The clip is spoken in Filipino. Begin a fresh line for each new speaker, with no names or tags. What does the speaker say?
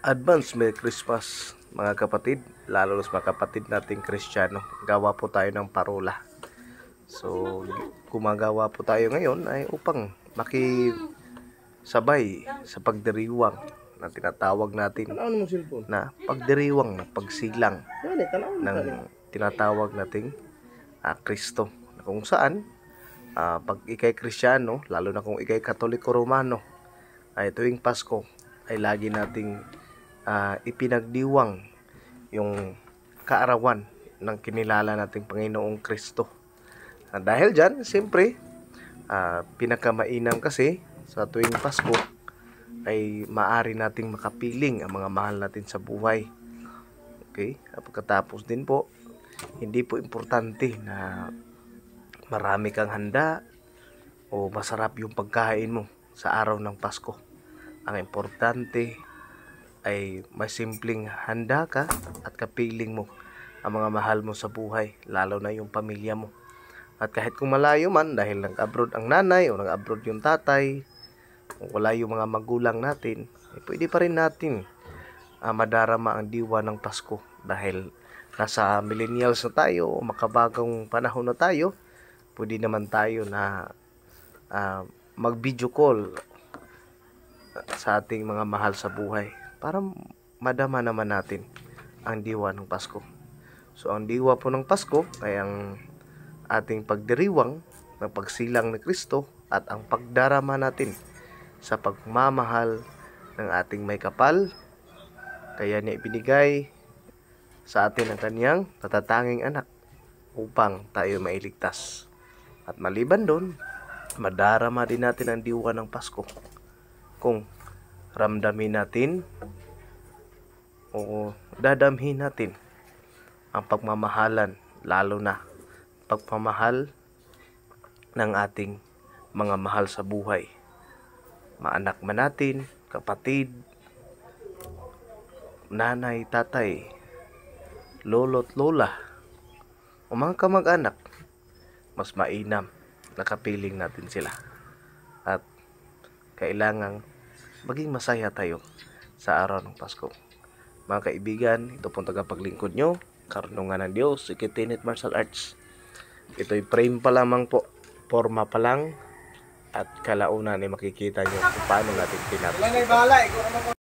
Advance Merry Christmas mga kapatid, lalo na sa mga kapatid nating Kristiyano. Gawa po tayo ng parola. So, gumagawa po tayo ngayon ay upang makisabay sa pagdiriwang na tinatawag natin na pagdiriwang, na pagsilang ng tinatawag nating Kristo. Kung saan, pag ikay Kristiyano, lalo na kung ikay Katoliko Romano, ay tuwing Pasko ay lagi nating ipinagdiwang yung kaarawan ng kinilala nating Panginoong Kristo. Dahil dyan, siyempre, pinakamainam kasi sa tuwing Pasko ay maari nating makapiling ang mga mahal natin sa buhay. Okay? Pagkatapos din po, hindi po importante na marami kang handa o masarap yung pagkain mo sa araw ng Pasko. Ang importante ay may simpleng handa ka at kapiling mo ang mga mahal mo sa buhay, lalo na yung pamilya mo. At kahit kung malayo man, dahil nag-abroad ang nanay o nag-abroad yung tatay, kung wala yung mga magulang natin, pwede pa rin natin madarama ang diwa ng Pasko. Dahil nasa millennials na tayo o makabagong panahon na tayo, pwede naman tayo na mag-video call sa ating mga mahal sa buhay para madama naman natin ang diwa ng Pasko. So ang diwa po ng Pasko ay ang ating pagdiriwang ng pagsilang ni Kristo at ang pagdarama natin sa pagmamahal ng ating may kapal. Kaya niya ibinigay sa atin ang kanyang natatanging anak upang tayo mailigtas. At maliban doon, madarama din natin ang diwa ng Pasko kung ramdamin natin o dadamhin natin ang pagmamahalan, lalo na pagmamahal ng ating mga mahal sa buhay. Maanak man natin, kapatid, nanay, tatay, lolo't lola, o mga kamag-anak, mas mainam na kapiling natin sila. At kailangang maging masaya tayo sa araw ng Pasko. Mga kaibigan, ito pong tagapaglingkod nyo, Karunungan ng Diyos, Ikitinit Martial Arts. Ito'y frame pa lamang po, forma pa lang, at kalaunan ay makikita nyo kung paano natin pinapos.